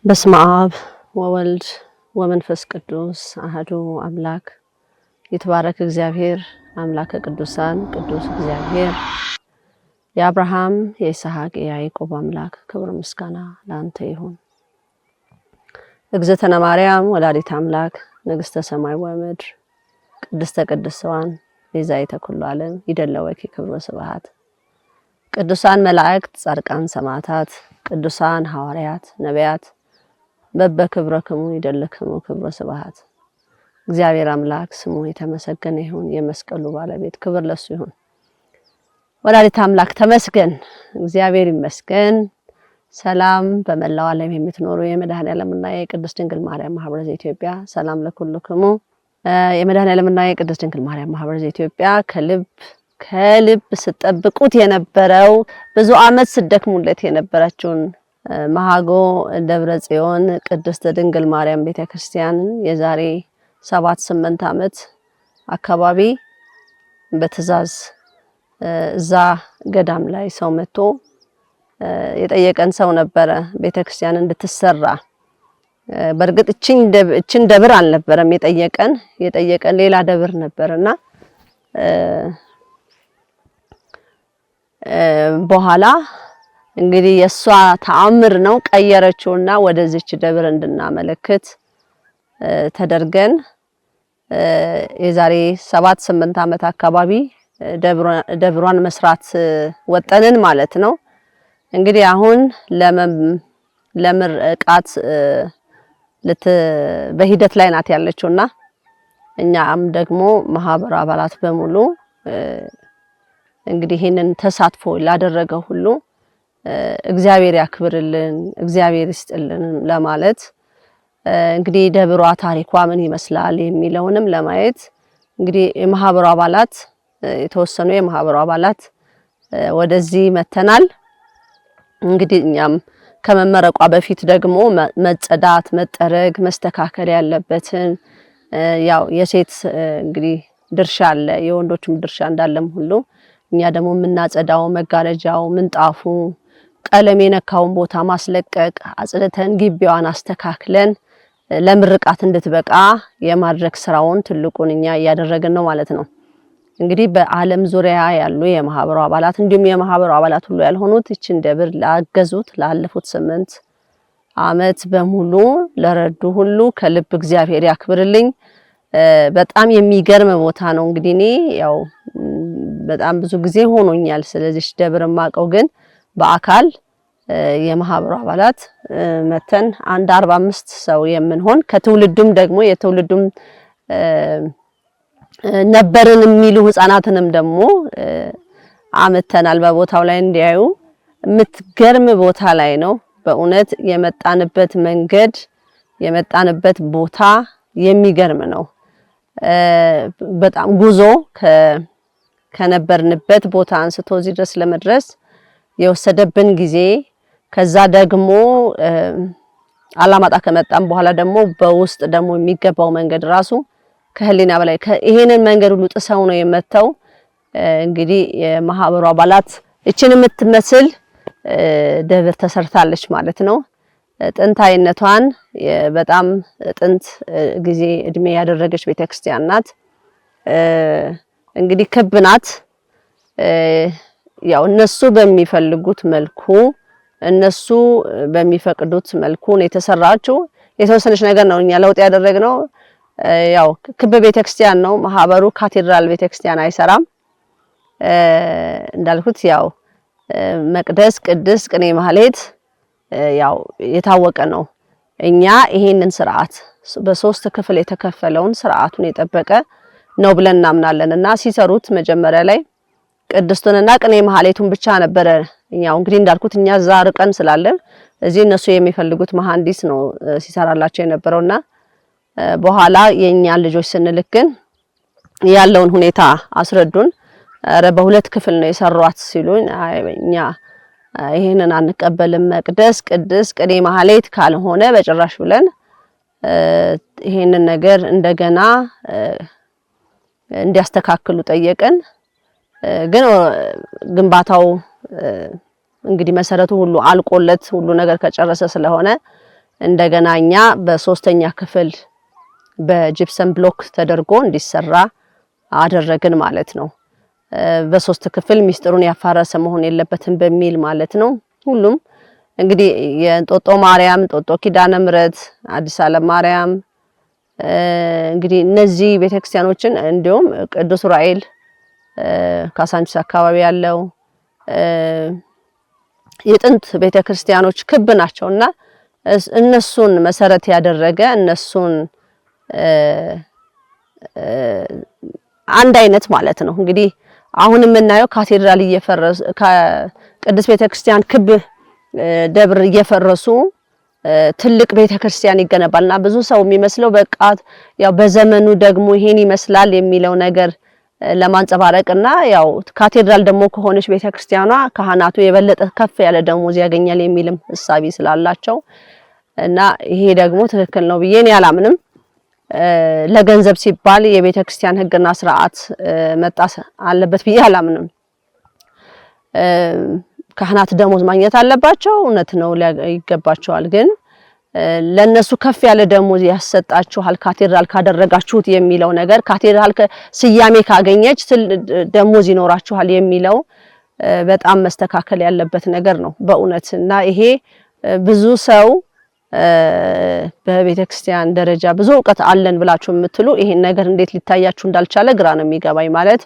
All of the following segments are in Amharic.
በስመ አብ ወወልድ ወመንፈስ ቅዱስ አሐዱ አምላክ። የተባረከ እግዚአብሔር አምላከ ቅዱሳን ቅዱስ እግዚአብሔር የአብርሃም የይስሐቅ የያዕቆብ አምላክ ክብር ምስጋና ላንተ ይሁን። እግዝእትነ ማርያም ወላዲተ አምላክ ንግሥተ ሰማይ ወምድር ቅድስተ ቅዱሳን ቤዛዊተ ኩሉ ዓለም ይደለወኪ ክብር ወስብሐት። ቅዱሳን መላእክት ጻድቃን ሰማዕታት ቅዱሳን ሐዋርያት ነቢያት በበክብረክሙ ይደለክሙ ክብር ወስብሐት። እግዚአብሔር አምላክ ስሙ የተመሰገነ ይሁን። የመስቀሉ ባለቤት ክብር ለሱ ይሁን። ወላዲተ አምላክ ተመስገን፣ እግዚአብሔር ይመስገን። ሰላም በመላው ዓለም የምትኖሩ የመድኃኔዓለምና የቅድስት ድንግል ማርያም ማህበረ ዘኢትዮጵያ ሰላም ለኩልክሙ። የመድኃኔዓለምና የቅድስት ድንግል ማርያም ማህበረ ዘኢትዮጵያ ከልብ ስጠብቁት የነበረው ብዙ ዓመት ስደክሙለት የነበረችውን መሃጎ ደብረ ጽዮን ቅድስት ድንግል ማርያም ቤተክርስቲያን የዛሬ 7-8 ዓመት አካባቢ በትዕዛዝ እዛ ገዳም ላይ ሰው መጥቶ የጠየቀን ሰው ነበረ ቤተክርስቲያን እንድትሰራ። በርግጥ እቺን ደብር አልነበረም የጠየቀን ሌላ ደብር ነበርና በኋላ እንግዲህ የሷ ተአምር ነው ቀየረችውና ወደዚች ደብር እንድናመለክት ተደርገን የዛሬ 7-8 ዓመት አካባቢ ደብሯን መስራት ወጠንን ማለት ነው። እንግዲህ አሁን ለምርቃት በሂደት ላይ ናት ያለችውና እኛም ደግሞ ማህበር አባላት በሙሉ እንግዲህ ይሄንን ተሳትፎ ላደረገ ሁሉ እግዚአብሔር ያክብርልን እግዚአብሔር ይስጥልን ለማለት እንግዲህ ደብሯ ታሪኳ ምን ይመስላል የሚለውንም ለማየት እንግዲህ የማህበሩ አባላት የተወሰኑ የማህበሩ አባላት ወደዚህ መተናል። እንግዲህ እኛም ከመመረቋ በፊት ደግሞ መጸዳት መጠረግ መስተካከል ያለበትን ያው የሴት እንግዲህ ድርሻ አለ የወንዶችም ድርሻ እንዳለም ሁሉ እኛ ደግሞ የምናጸዳው መጋረጃው ምንጣፉ ቀለም የነካውን ቦታ ማስለቀቅ አጽድተን ግቢዋን አስተካክለን ለምርቃት እንድትበቃ የማድረግ ስራውን ትልቁን እኛ እያደረግን ነው ማለት ነው። እንግዲህ በዓለም ዙሪያ ያሉ የማህበሩ አባላት እንዲሁም የማህበሩ አባላት ሁሉ ያልሆኑት እቺን ደብር ላገዙት ላለፉት 8 ዓመት በሙሉ ለረዱ ሁሉ ከልብ እግዚአብሔር ያክብርልኝ። በጣም የሚገርም ቦታ ነው። እንግዲህ እኔ ያው በጣም ብዙ ጊዜ ሆኖኛል ስለዚህ ደብር ማቀው ግን በአካል የማህበሩ አባላት መተን 45 ሰው የምንሆን ከትውልዱም ደግሞ የትውልዱም ነበርን የሚሉ ህፃናትንም ደግሞ አመተናል በቦታው ላይ እንዲያዩ። የምትገርም ቦታ ላይ ነው በእውነት የመጣንበት መንገድ የመጣንበት ቦታ የሚገርም ነው። በጣም ጉዞ ከነበርንበት ቦታ አንስቶ እዚህ ድረስ ለመድረስ የወሰደብን ጊዜ ከዛ ደግሞ አላማጣ ከመጣን በኋላ ደግሞ በውስጥ ደግሞ የሚገባው መንገድ ራሱ ከህሊና በላይ ይሄንን መንገድ ሁሉ ጥሰው ነው የመተው። እንግዲህ የማህበሩ አባላት እቺን የምትመስል ደብር ተሰርታለች ማለት ነው። ጥንታዊነቷን በጣም ጥንት ጊዜ እድሜ ያደረገች ቤተክርስቲያን ናት። እንግዲህ ክብ ናት። ያው እነሱ በሚፈልጉት መልኩ እነሱ በሚፈቅዱት መልኩ ነው የተሰራችው። የተወሰነች ነገር ነው እኛ ለውጥ ያደረግነው። ያው ክብ ቤተክርስቲያን ነው ማህበሩ ካቴድራል ቤተክርስቲያን አይሰራም። እንዳልኩት ያው መቅደስ ቅድስ ቅኔ ማህሌት ያው የታወቀ ነው። እኛ ይሄንን ስርዓት በ3 ክፍል የተከፈለውን ስርዓቱን የጠበቀ ነው ብለን እናምናለንና ሲሰሩት መጀመሪያ ላይ ቅድስቱንና ቅኔ ማህሌቱን ብቻ ነበረ። እኛው እንግዲህ እንዳልኩት እኛ እዛ ርቀን ስላለን እዚህ እነሱ የሚፈልጉት መሐንዲስ ነው ሲሰራላቸው የነበረውና በኋላ የኛን ልጆች ስንልክን ያለውን ሁኔታ አስረዱን። ኧረ በ2 ክፍል ነው የሰሯት ሲሉን እኛ ይሄንን አንቀበልም መቅደስ ቅድስ ቅኔ ማህሌት ካልሆነ በጭራሽ ብለን ይሄንን ነገር እንደገና እንዲያስተካክሉ ጠየቀን። ግን ግንባታው እንግዲህ መሰረቱ ሁሉ አልቆለት ሁሉ ነገር ከጨረሰ ስለሆነ እንደገና እኛ በሶስተኛ ክፍል በጂፕሰም ብሎክ ተደርጎ እንዲሰራ አደረግን ማለት ነው። በሶስት ክፍል ሚስጥሩን ያፋረሰ መሆን የለበትም በሚል ማለት ነው። ሁሉም እንግዲህ የእንጦጦ ማርያም፣ እንጦጦ ኪዳነ ምሕረት፣ አዲስ ዓለም ማርያም እንግዲህ እነዚህ ቤተክርስቲያኖችን እንዲሁም ቅዱስ ዑራኤል ካሳንቺስ አካባቢ ያለው የጥንት ቤተክርስቲያኖች ክብ ናቸውና እነሱን መሰረት ያደረገ እነሱን አንድ አይነት ማለት ነው። እንግዲህ አሁን የምናየው ካቴድራል እየፈረሱ ከቅዱስ ቤተክርስቲያን ክብ ደብር እየፈረሱ ትልቅ ቤተክርስቲያን ይገነባልና ብዙ ሰው የሚመስለው በቃ ያው በዘመኑ ደግሞ ይሄን ይመስላል የሚለው ነገር ለማንጸባረቅና ያው ካቴድራል ደግሞ ከሆነች ቤተክርስቲያኗ ካህናቱ የበለጠ ከፍ ያለ ደሞዝ ያገኛል የሚልም ሐሳቢ ስላላቸው እና ይሄ ደግሞ ትክክል ነው ብዬ እኔ አላምንም። ለገንዘብ ሲባል የቤተክርስቲያን ሕግና ስርዓት መጣስ አለበት ብዬ አላምንም። ካህናት ደሞዝ ማግኘት አለባቸው፣ እውነት ነው ይገባቸዋል። ግን ለነሱ ከፍ ያለ ደሞዝ ያሰጣችኋል ካቴድራል ካደረጋችሁት የሚለው ነገር ካቴድራል ስያሜ ካገኘች ደሞዝ ይኖራችኋል የሚለው በጣም መስተካከል ያለበት ነገር ነው በእውነት እና ይሄ ብዙ ሰው በቤተክርስቲያን ደረጃ ብዙ ዕውቀት አለን ብላችሁ የምትሉ ይሄን ነገር እንዴት ሊታያችሁ እንዳልቻለ ግራ ነው የሚገባኝ። ማለት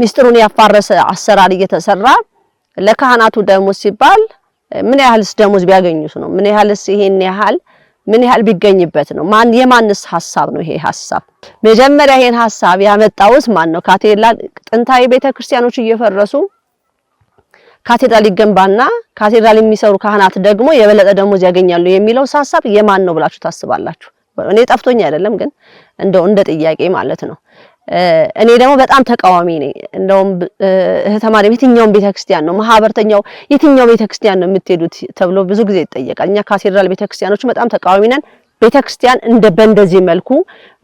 ሚስጥሩን ያፋረሰ አሰራር እየተሰራ ለካህናቱ ደሞዝ ሲባል ምን ያህልስ ደሞዝ ቢያገኙት ነው? ምን ያህልስ ይሄን ያህል ምን ያህል ቢገኝበት ነው? የማንስ ሐሳብ ነው ይሄ ሐሳብ? መጀመሪያ ይሄን ሐሳብ ያመጣውስ ማን ነው? ካቴድራል ጥንታዊ ቤተክርስቲያኖች እየፈረሱ ካቴድራል ይገንባና ካቴድራል የሚሰሩ ካህናት ደግሞ የበለጠ ደሞዝ ያገኛሉ የሚለው ሐሳብ የማን ነው ብላችሁ ታስባላችሁ? እኔ ጠፍቶኝ አይደለም፣ ግን እንደው እንደ ጥያቄ ማለት ነው። እኔ ደግሞ በጣም ተቃዋሚ ነኝ። እንደውም እህተ ማርያም የትኛውን ቤተክርስቲያን ነው ማህበርተኛው የትኛው ቤተክርስቲያን ነው የምትሄዱት ተብሎ ብዙ ጊዜ ይጠየቃል። እኛ ካቴድራል ቤተክርስቲያኖች በጣም ተቃዋሚ ነን። ቤተክርስቲያን በእንደዚህ መልኩ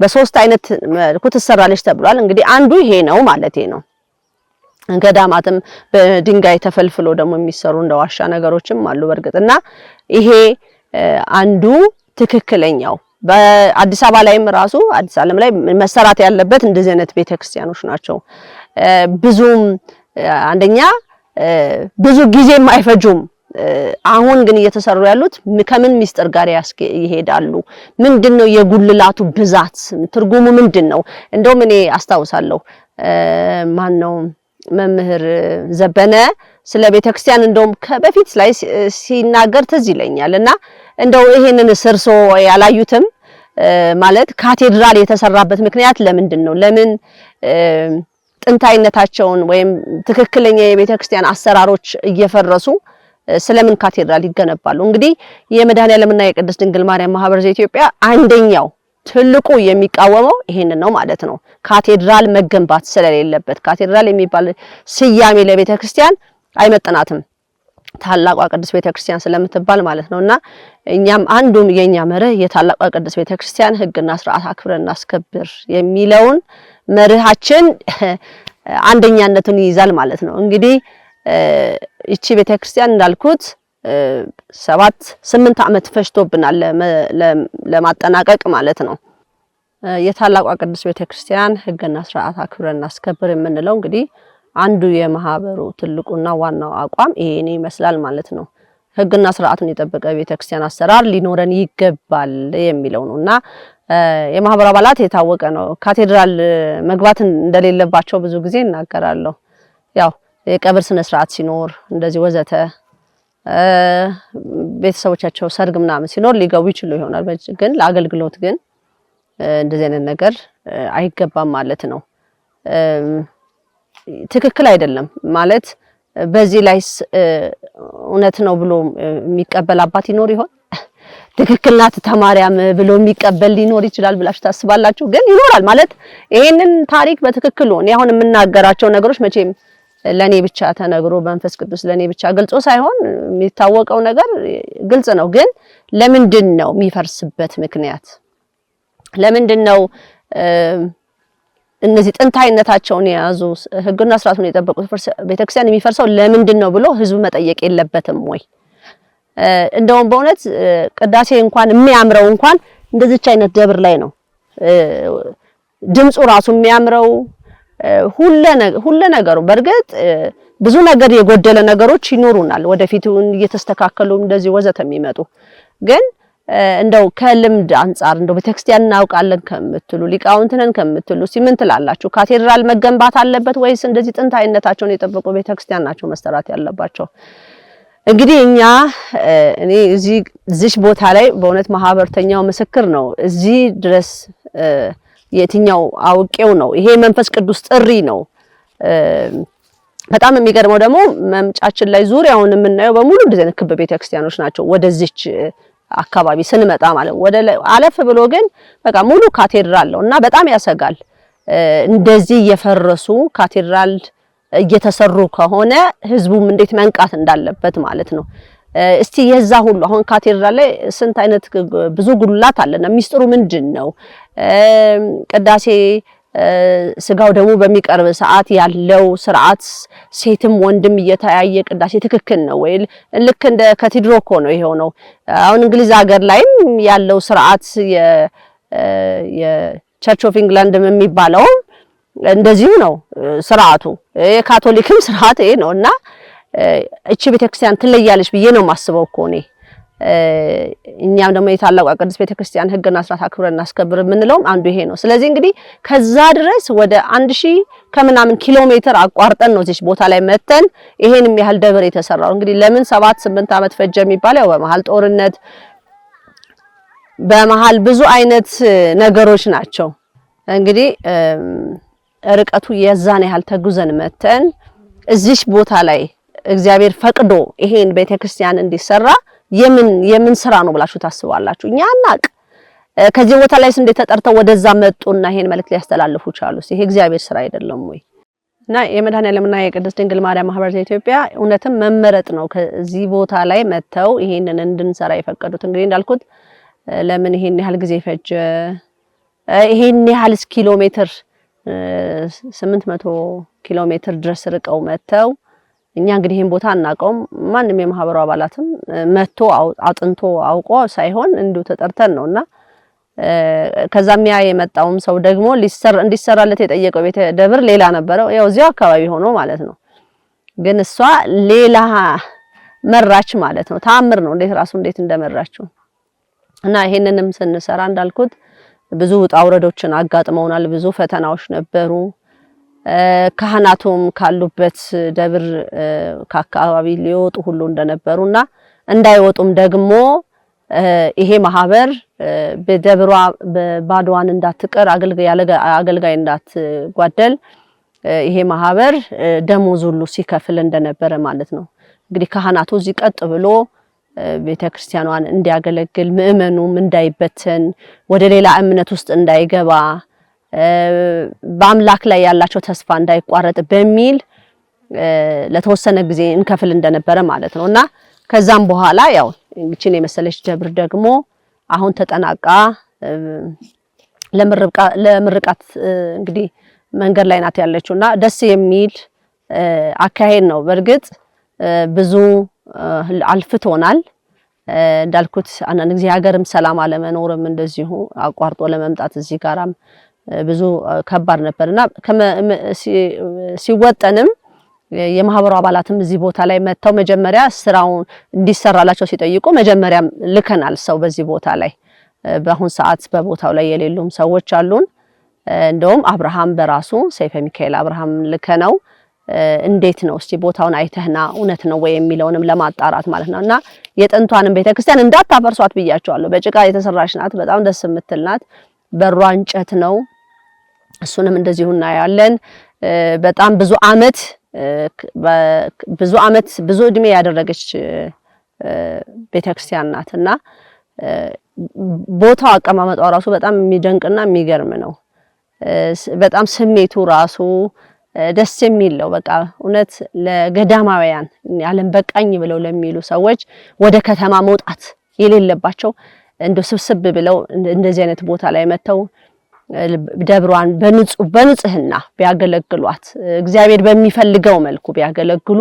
በሶስት አይነት መልኩ ትሰራለች ተብሏል። እንግዲህ አንዱ ይሄ ነው ማለቴ ነው። ገዳማትም በድንጋይ ተፈልፍሎ ደግሞ የሚሰሩ እንደዋሻ ነገሮችም አሉ በእርግጥና ይሄ አንዱ ትክክለኛው በአዲስ አበባ ላይም ራሱ አዲስ ዓለም ላይ መሰራት ያለበት እንደዚህ አይነት ቤተክርስቲያኖች ናቸው። ብዙም አንደኛ ብዙ ጊዜም አይፈጁም። አሁን ግን እየተሰሩ ያሉት ከምን ሚስጥር ጋር ይሄዳሉ? ምንድነው የጉልላቱ ብዛት? ትርጉሙ ምንድነው? እንደውም እኔ አስታውሳለሁ ማነው መምህር ዘበነ ስለ ቤተክርስቲያን እንደውም ከበፊት ላይ ሲናገር ትዝ ይለኛል እና እንደው ይሄንን ስርሶ ያላዩትም ማለት ካቴድራል የተሰራበት ምክንያት ለምንድን ነው? ለምን ጥንታዊነታቸውን ወይም ትክክለኛ የቤተክርስቲያን አሰራሮች እየፈረሱ ስለምን ካቴድራል ይገነባሉ? እንግዲህ የመድኃኔዓለምና የቅድስት ድንግል ማርያም ማህበር ዘኢትዮጵያ አንደኛው ትልቁ የሚቃወመው ይሄንን ነው ማለት ነው። ካቴድራል መገንባት ስለሌለበት ካቴድራል የሚባል ስያሜ ለቤተክርስቲያን አይመጥናትም ታላቋ ቅድስት ቤተክርስቲያን ስለምትባል ማለት ነውና እኛም አንዱም የኛ መርህ የታላቋ ቅድስት ቤተክርስቲያን ሕግና ስርዓት አክብረን እናስከብር የሚለውን መርሃችን አንደኛነቱን ይይዛል ማለት ነው። እንግዲህ እቺ ቤተክርስቲያን እንዳልኩት 7-8 ዓመት ፈጅቶብናል ለማጠናቀቅ ማለት ነው። የታላቋ ቅድስት ቤተክርስቲያን ሕግና ስርዓት አክብረን እናስከብር የምንለው እንግዲህ አንዱ የማህበሩ ትልቁና ዋናው አቋም ይሄን ይመስላል ማለት ነው። ሕግና ስርዓቱን የጠበቀ ቤተክርስቲያን አሰራር ሊኖረን ይገባል የሚለው ነውና የማህበሩ አባላት የታወቀ ነው። ካቴድራል መግባት እንደሌለባቸው ብዙ ጊዜ እናገራለሁ። ያው የቀብር ስነ ስርዓት ሲኖር እንደዚህ ወዘተ ቤተሰቦቻቸው ሰርግ ምናምን ሲኖር ሊገቡ ይችሉ ይሆናል። ግን ለአገልግሎት ግን እንደዚህ አይነት ነገር አይገባም ማለት ነው። ትክክል አይደለም ማለት በዚህ ላይ እውነት ነው ብሎ የሚቀበል አባት ይኖር ይሆን? ትክክል ናት ተማርያም ብሎ የሚቀበል ሊኖር ይችላል ብላችሁ ታስባላችሁ? ግን ይኖራል ማለት ይሄንን ታሪክ በትክክል ነው። እኔ አሁን የምናገራቸው ነገሮች መቼም ለኔ ብቻ ተነግሮ መንፈስ ቅዱስ ለኔ ብቻ ገልጾ ሳይሆን የሚታወቀው ነገር ግልጽ ነው። ግን ለምንድን ነው የሚፈርስበት ምክንያት? ለምንድን ነው እነዚህ ጥንታዊነታቸውን የያዙ ሕግና ስርዓቱን የጠበቁት ቤተክርስቲያን የሚፈርሰው ለምንድን ነው ብሎ ህዝብ መጠየቅ የለበትም ወይ? እንደውም በእውነት ቅዳሴ እንኳን የሚያምረው እንኳን እንደዚች አይነት ደብር ላይ ነው። ድምፁ ራሱ የሚያምረው ሁሉ ነገሩ በርግጥ ብዙ ነገር የጎደለ ነገሮች ይኖሩናል ወደፊት እየተስተካከሉ እንደዚህ ወዘተ የሚመጡ ግን እንደው ከልምድ አንፃር እንደው ቤተክርስቲያን እናውቃለን ከምትሉ ሊቃውንትነን ከምትሉ ምን ትላላችሁ? ካቴድራል መገንባት አለበት ወይስ እንደዚህ ጥንታዊነታቸውን የጠበቁ ቤተክርስቲያን ናቸው መሰራት ያለባቸው? እንግዲህ እኔ እዚህ ቦታ ላይ በእውነት ማህበርተኛው ምስክር ነው። እዚህ ድረስ የትኛው አውቄው ነው ይሄ መንፈስ ቅዱስ ጥሪ ነው። በጣም የሚገርመው ደግሞ መምጫችን ላይ ዙሪያውን የምናየው በሙሉ እንደዚህ አይነት ክብ ቤተክርስቲያኖች ናቸው። ወደዚች አካባቢ ስንመጣ ማለት ወደ አለፍ ብሎ ግን በቃ ሙሉ ካቴድራል ነው እና በጣም ያሰጋል። እንደዚህ እየፈረሱ ካቴድራል እየተሰሩ ከሆነ ህዝቡም እንዴት መንቃት እንዳለበት ማለት ነው። እስቲ የዛ ሁሉ አሁን ካቴድራል ላይ ስንት አይነት ብዙ ጉልላት አለና ሚስጥሩ ምንድነው? ቅዳሴ ስጋው ደግሞ በሚቀርብ ሰዓት ያለው ስርዓት ሴትም ወንድም እየተያየ ቅዳሴ ትክክል ነው ወይ? ልክ እንደ ካቴድሮ እኮ ነው ይሄው ነው። አሁን እንግሊዝ ሀገር ላይም ያለው ስርዓት የቸርች ኦፍ ኢንግላንድ የሚባለው እንደዚሁ ነው ስርዓቱ። የካቶሊክም ስርዓት ይሄ ነውና እቺ ቤተክርስቲያን ትለያለች ብዬ ነው ማስበው እኮ እኔ። እኛም ደግሞ የታላቋ ቅድስት ቤተክርስቲያን ህግና ስርዓት አክብረን እናስከብር የምንለውም አንዱ ይሄ ነው። ስለዚህ እንግዲህ ከዛ ድረስ ወደ 1000 ከምናምን ኪሎ ሜትር አቋርጠን ነው እዚህ ቦታ ላይ መተን ይሄንም ያህል ደብር የተሰራው። እንግዲህ ለምን 7-8 ዓመት ፈጀ የሚባለው በመሃል ጦርነት በመሃል ብዙ አይነት ነገሮች ናቸው። እንግዲህ ርቀቱ የዛን ያህል ተጉዘን መተን እዚህ ቦታ ላይ እግዚአብሔር ፈቅዶ ይሄን ቤተክርስቲያን እንዲሰራ የምን ስራ ነው ብላችሁ ታስባላችሁ? እኛ አናቅ። ከዚህ ቦታ ላይ እንዴት ተጠርተው ወደዛ መጡና ይሄን መልእክት ሊያስተላልፉ ቻሉ? ይሄ እግዚአብሔር ስራ አይደለም ወይ? እና የመድኃኔዓለምና የቅድስት ድንግል ማርያም ማህበር ዘኢትዮጵያ እውነትም መመረጥ ነው ከዚህ ቦታ ላይ መተው ይሄንን እንድንሰራ የፈቀዱት። እንግዲህ እንዳልኩት ለምን ይሄን ያህል ጊዜ ፈጀ? ይሄን ያህል ኪሎ ሜትር 800 ኪሎ ሜትር ድረስ ርቀው መተው እኛ እንግዲህ ይሄን ቦታ አናውቀውም። ማንንም የማህበሩ አባላትም መቶ አጥንቶ አውቆ ሳይሆን እንዲሁ ተጠርተን ነውና ከዛም የመጣውም ሰው ደግሞ እንዲሰራለት የጠየቀው ቤተ ደብር ሌላ ነበረው። ያው እዚያው አካባቢ ሆኖ ማለት ነው። ግን እሷ ሌላ መራች ማለት ነው። ተአምር ነው እንዴት እንደመራችው እና ይሄንንም ስንሰራ እንዳልኩት ብዙ ውጣ ውረዶችን አጋጥመውናል። ብዙ ፈተናዎች ነበሩ። ካህናቱም ካሉበት ደብር ከአካባቢ ሊወጡ ሁሉ እንደነበሩና እንዳይወጡም ደግሞ ይሄ ማህበር በደብሯ ባዶዋን እንዳትቀር አገልጋይ እንዳትጓደል ይሄ ማህበር ደሞዝ ሁሉ ሲከፍል እንደነበረ ማለት ነው። እንግዲህ ካህናቱ እዚህ ቀጥ ብሎ ቤተክርስቲያኗን እንዲያገለግል ምእመኑም እንዳይበተን ወደ ሌላ እምነት ውስጥ እንዳይገባ በአምላክ ላይ ያላቸው ተስፋ እንዳይቋረጥ በሚል ለተወሰነ ጊዜ እንከፍል እንደነበረ ማለት ነውና ከዛም በኋላ ያው እንግዲህ የመሰለች ደብር ደግሞ አሁን ተጠናቃ ለምርቃት እንግዲህ መንገድ ላይ ናት ያለችውና ደስ የሚል አካሄድ ነው። በርግጥ ብዙ አልፍቶናል። እንዳልኩት አንዳንድ ጊዜ ሀገርም ሰላም አለመኖርም እንደዚሁ አቋርጦ ለመምጣት እዚህ ጋራም ብዙ ከባድ ነበርና ሲወጠንም የማህበሩ አባላትም እዚህ ቦታ ላይ መተው መጀመሪያ ስራውን እንዲሰራላቸው ሲጠይቁ መጀመሪያም ልከናል ሰው በዚህ ቦታ ላይ። በአሁን ሰዓት በቦታው ላይ የሌሉም ሰዎች አሉን። እንደውም አብርሃም በራሱ ሰይፈ ሚካኤል አብርሃም ልከነው እንዴት ነው እስቲ ቦታውን አይተህና እውነት ነው ወይ የሚለውንም ለማጣራት ማለት ነውና የጥንቷንም ቤተክርስቲያን እንዳታፈርሷት ብያቸዋለሁ። በጭቃ የተሰራች ናት። በጣም ደስ የምትል ናት። በሯ እንጨት ነው። እሱንም እንደዚሁ እናያለን። በጣም ብዙ እድሜ ያደረገች ቤተክርስቲያን ናትና ቦታው አቀማመጧ ራሱ በጣም የሚደንቅና የሚገርም ነው። በጣም ስሜቱ ራሱ ደስ የሚል ነው። በቃ እውነት ለገዳማውያን ዓለም በቃኝ ብለው ለሚሉ ሰዎች ወደ ከተማ መውጣት የሌለባቸው እንደው ስብስብ ብለው እንደዚህ አይነት ቦታ ላይ መተው ደብሯን በንጽህና ቢያገለግሏት እግዚአብሔር በሚፈልገው መልኩ ቢያገለግሉ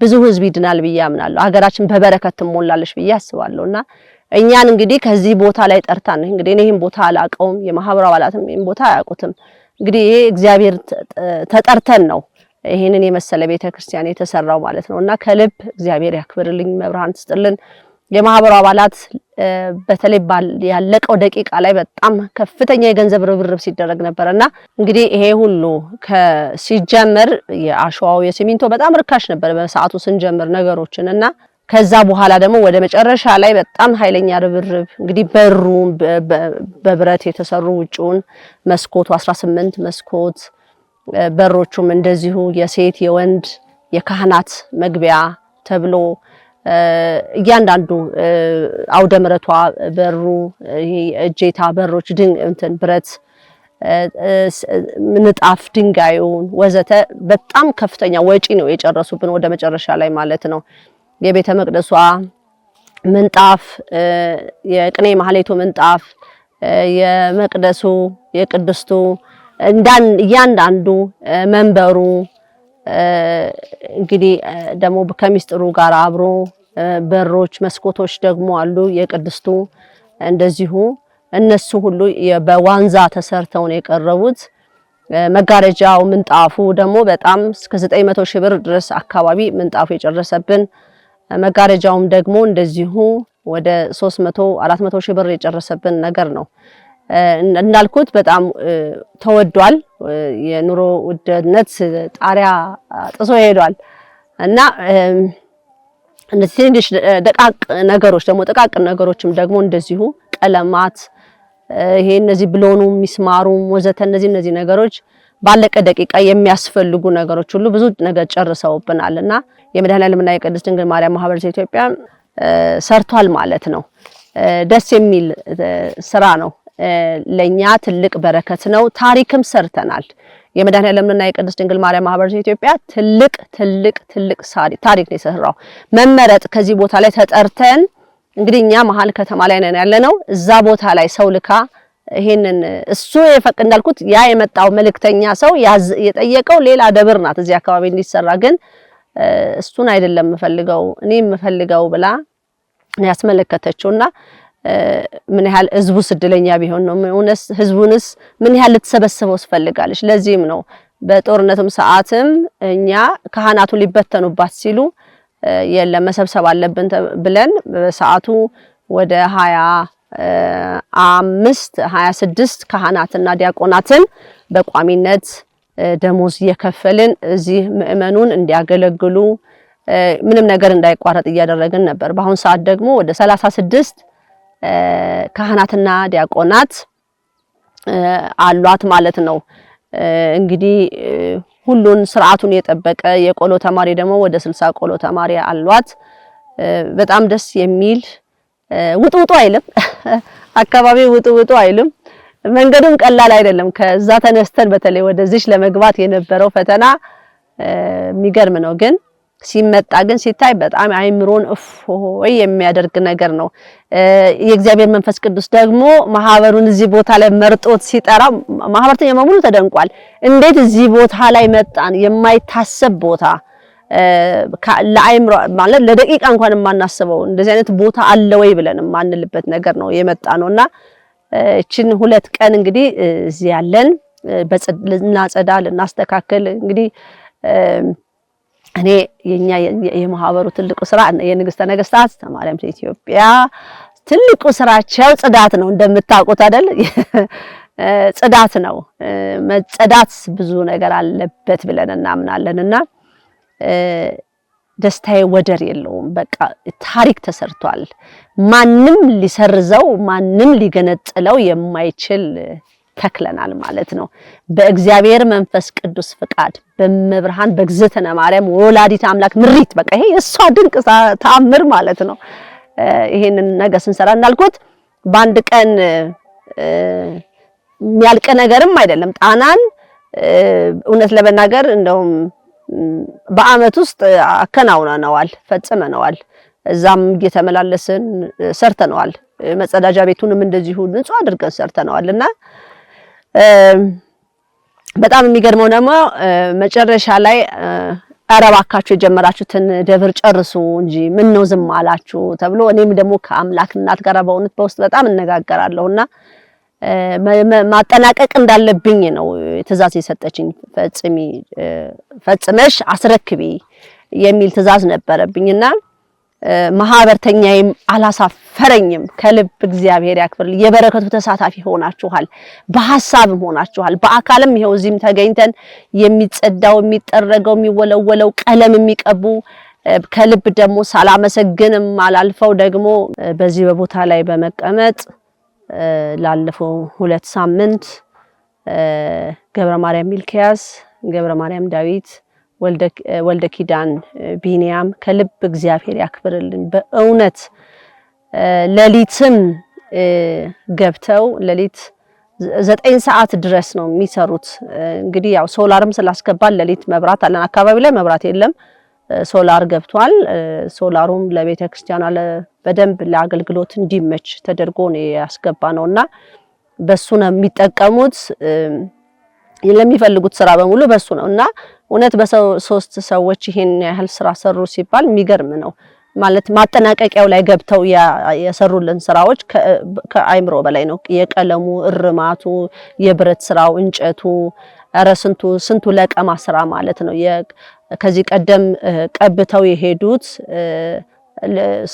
ብዙ ህዝብ ይድናል ብዬ አምናለሁ። ሀገራችን በበረከት ትሞላለች ብዬ አስባለሁና እኛን እንግዲህ ከዚህ ቦታ ላይ ጠርታን እንግዲህ እኔ ይሄን ቦታ አላቀውም የማህበሩ አባላትም ይሄን ቦታ አያውቁትም። እንግዲህ ይሄ እግዚአብሔር ተጠርተን ነው ይሄንን የመሰለ ቤተክርስቲያን የተሰራው ማለት ነውና ከልብ እግዚአብሔር ያክብርልኝ መብርሃን ትስጥልን። የማህበሩ አባላት በተለይ ያለቀው ደቂቃ ላይ በጣም ከፍተኛ የገንዘብ ርብርብ ሲደረግ ነበርና እንግዲህ ይሄ ሁሉ ሲጀመር የአሸዋው የሲሚንቶ በጣም ርካሽ ነበር በሰዓቱ ስንጀምር ነገሮችንና ከዛ በኋላ ደግሞ ወደ መጨረሻ ላይ በጣም ኃይለኛ ርብርብ እንግዲህ በሩ በብረት የተሰሩ ውጪውን መስኮቱ 18 መስኮት በሮቹም እንደዚሁ የሴት የወንድ የካህናት መግቢያ ተብሎ እያንዳንዱ አውደ ምረቷ በሩ እጄታ በሮች እንትን ብረት ንጣፍ ድንጋዩን ወዘተ በጣም ከፍተኛ ወጪ ነው የጨረሱብን ወደ መጨረሻ ላይ ማለት ነው። የቤተ መቅደሷ ምንጣፍ የቅኔ ማህሌቱ ምንጣፍ የመቅደሱ የቅድስቱ እያንዳንዱ መንበሩ እንግዲህ ደግሞ ከሚስጥሩ ጋር አብሮ በሮች መስኮቶች ደግሞ አሉ የቅድስቱ እንደዚሁ እነሱ ሁሉ በዋንዛ ተሰርተው ነው የቀረቡት። መጋረጃው ምንጣፉ ደግሞ በጣም እስከ 900 ሺህ ብር ድረስ አካባቢ ምንጣፉ የጨረሰብን መጋረጃውም ደግሞ እንደዚሁ ወደ 300 400 ሺህ ብር የጨረሰብን ነገር ነው። እንዳልኩት በጣም ተወዷል። የኑሮ ውድነት ጣሪያ ጥሶ ሄዷል እና እነዚህ ደቃቅ ነገሮች ደግሞ ጥቃቅን ነገሮችም ደግሞ እንደዚሁ ቀለማት ይሄ እነዚህ ብሎኑ ሚስማሩ ወዘተ እነዚህ ነገሮች ባለቀ ደቂቃ የሚያስፈልጉ ነገሮች ሁሉ ብዙ ነገር ጨርሰውብናልና የመድኃኔዓለምና የቅድስት ድንግል ማርያም ማህበር ዘኢትዮጵያ ሰርቷል ማለት ነው። ደስ የሚል ስራ ነው። ለኛ ትልቅ በረከት ነው። ታሪክም ሰርተናል። የመድኃኔዓለምና የቅድስት ድንግል ማርያም ማህበር ዘኢትዮጵያ ትልቅ ታሪክ ነው የሰራው። መመረጥ ከዚህ ቦታ ላይ ተጠርተን እንግዲህ እኛ መሀል ከተማ ላይ ነን ያለነው እዛ ቦታ ላይ ሰው ልካ ይሄንን እሱ እንዳልኩት ያ የመጣው መልእክተኛ ሰው የጠየቀው ሌላ ደብር ናት እዚህ አካባቢ እንዲሰራ ግን እሱን አይደለም የምፈልገው እኔ የምፈልገው ብላ ያስመለከተችውና ምን ያህል ህዝቡ እድለኛ ቢሆን ነው ህዝቡንስ ምን ያህል ልትሰበስበው ስፈልጋለች። ለዚህም ነው በጦርነትም ሰዓትም እኛ ካህናቱ ሊበተኑባት ሲሉ የለም መሰብሰብ አለብን ብለን በሰዓቱ ወደ 26 ካህናትና ዲያቆናትን በቋሚነት ደሞዝ እየከፈልን እዚህ ምእመኑን እንዲያገለግሉ ምንም ነገር እንዳይቋረጥ እያደረግን ነበር። በአሁን ሰዓት ደግሞ ወደ 36 ካህናትና ዲያቆናት አሏት ማለት ነው። እንግዲህ ሁሉን ስርዓቱን የጠበቀ የቆሎ ተማሪ ደግሞ ወደ 60 ቆሎ ተማሪ አሏት። በጣም ደስ የሚል ውጡ አይልም አካባቢ ውጡ አይልም። መንገዱም ቀላል አይደለም። ከዛ ተነስተን በተለይ ወደዚህ ለመግባት የነበረው ፈተና የሚገርም ነው። ግን ሲመጣ ግን ሲታይ በጣም አይምሮን ወይ የሚያደርግ ነገር ነው። የእግዚአብሔር መንፈስ ቅዱስ ደግሞ ማህበሩን እዚህ ቦታ ላይ መርጦት ሲጠራ ማህበርተኛ በሙሉ ተደንቋል። እንዴት እዚህ ቦታ ላይ መጣን? የማይታሰብ ቦታ ለአይምሮ ማለት ለደቂቃ እንኳን የማናስበው እንደዚህ አይነት ቦታ አለ ወይ ብለን የማንልበት ነገር ነው የመጣ ነውና እቺን 2 ቀን እንግዲህ እዚህ ያለን ልናጸዳ ልናስተካክል እንግዲህ እኔ የኛ የማህበሩ ትልቁ ስራ የንግስተ ነገስታት ማርያም ዘኢትዮጵያ ትልቁ ስራቸው ጽዳት ነው። እንደምታውቁት አይደል? ጽዳት ነው። መጸዳት ብዙ ነገር አለበት ብለን እናምናለንና ደስታዬ ወደር የለውም። በቃ ታሪክ ተሰርቷል። ማንም ሊሰርዘው ማንም ሊገነጥለው የማይችል ተክለናል ማለት ነው። በእግዚአብሔር መንፈስ ቅዱስ ፍቃድ በመብርሃን በእግዝእትነ ማርያም ወላዲተ አምላክ ምሪት በቃ ይሄ የሷ ድንቅ ተአምር ማለት ነው። ይሄንን ነገር ስንሰራ እንዳልኩት በአንድ ቀን የሚያልቅ ነገርም አይደለም። ጣናን እውነት ለመናገር እንደውም በአመት ውስጥ አከናውነነዋል፣ ፈጽመነዋል። እዛም እየተመላለስን ሰርተነዋል። መጸዳጃ ቤቱንም እንደዚሁ ንጹህ አድርገን ሰርተነዋልና በጣም የሚገርመው ደግሞ መጨረሻ ላይ አረባካችሁ የጀመራችሁትን ደብር ጨርሱ እንጂ ምን ነው ዝም አላችሁ ተብሎ እኔም ደግሞ ከአምላክ እናት ጋር በእውነት በውስጥ በጣም እነጋገራለሁና ማጠናቀቅ እንዳለብኝ ነው ትእዛዝ የሰጠችኝ። ፈጽመሽ አስረክቢ የሚል ትእዛዝ ነበረብኝና ማህበርተኛዬም አላሳፈረኝም። ከልብ እግዚአብሔር ያክብር። የበረከቱ ተሳታፊ ሆናችኋል፣ በሐሳብም ሆናችኋል፣ በአካልም ይሄው እዚህም ተገኝተን የሚጸዳው የሚጠረገው የሚወለወለው ቀለም የሚቀቡ ከልብ ደግሞ ሳላመሰግንም አላልፈው ደግሞ በዚህ በቦታ ላይ በመቀመጥ ላለፈው 2 ሳምንት ገብረ ማርያም ሚልኪያስ፣ ገብረ ማርያም ዳዊት፣ ወልደ ኪዳን ቢኒያም ከልብ እግዚአብሔር ያክብርልኝ። በእውነት ሌሊትም ገብተው ሌሊት 9 ሰዓት ድረስ ነው የሚሰሩት። እንግዲህ ያው ሶላርም ስላስገባል ሌሊት መብራት አለን፣ አካባቢ ላይ መብራት የለም። ሶላር ገብቷል። ሶላሩም ለቤተ ክርስቲያኗ በደንብ ለአገልግሎት እንዲመች ተደርጎ ነው ያስገባነውና በሱ ነው የሚጠቀሙት። ለሚፈልጉት ስራ በሙሉ በሱ ነውና እውነት በሰው 3 ሰዎች ይሄን ያህል ስራ ሰሩ ሲባል የሚገርም ነው። ማለት ማጠናቀቂያው ላይ ገብተው የሰሩልን ስራዎች ከአይምሮ በላይ ነው። የቀለሙ እርማቱ፣ የብረት ስራው፣ እንጨቱ፣ ኧረ ስንቱ ለቀማ ስራ ማለት ነው። ከዚህ ቀደም ቀብተው የሄዱት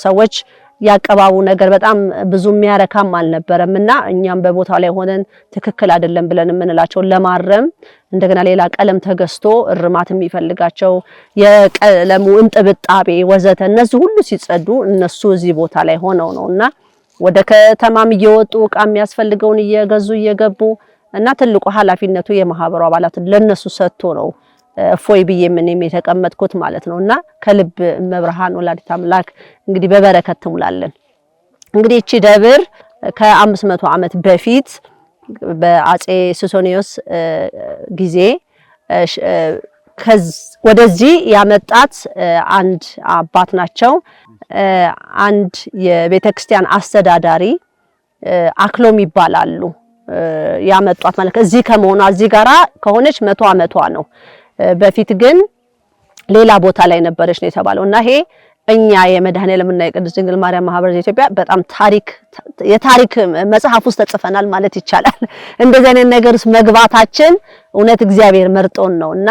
ሰዎች ያቀባቡ ነገር በጣም ብዙ የሚያረካም አልነበረምና እኛም በቦታው ላይ ሆነን ትክክል አይደለም ብለን የምንላቸው ለማረም እንደገና ሌላ ቀለም ተገዝቶ እርማት የሚፈልጋቸው የቀለሙ እንጥብጣቤ ወዘተ እነዚህ ሁሉ ሲጸዱ እነሱ እዚህ ቦታ ላይ ሆነው ነውና ወደ ከተማም እየወጡ ዕቃ የሚያስፈልገውን እየገዙ እየገቡ እና ትልቁ ኃላፊነቱ የማህበሩ አባላት ለነሱ ሰጥቶ ነው ፎይ ብዬ ምንም የተቀመጥኩት ማለት ነውና ከልብ መብርሃን ወላዲተ አምላክ እንግዲህ በበረከት ትሙላለን። እንግዲህ እቺ ደብር ከ500 ዓመት በፊት በአጼ ሱስንዮስ ጊዜ ወደዚህ ያመጣት አንድ አባት ናቸው። አንድ የቤተክርስቲያን አስተዳዳሪ አክሎም ይባላሉ ያመጣት ማለት እዚህ ከመሆኗ እዚህ ጋራ ከሆነች 100 ዓመቷ ነው። በፊት ግን ሌላ ቦታ ላይ ነበረች ነው የተባለውና ይሄ እኛ የመድኃኔዓለምና የቅድስት ድንግል ማርያም ማህበር ኢትዮጵያ በጣም የታሪክ መጽሐፍ ውስጥ ተጽፈናል ማለት ይቻላል። እንደዚህ አይነት ነገር ውስጥ መግባታችን እውነት እግዚአብሔር መርጦን ነውና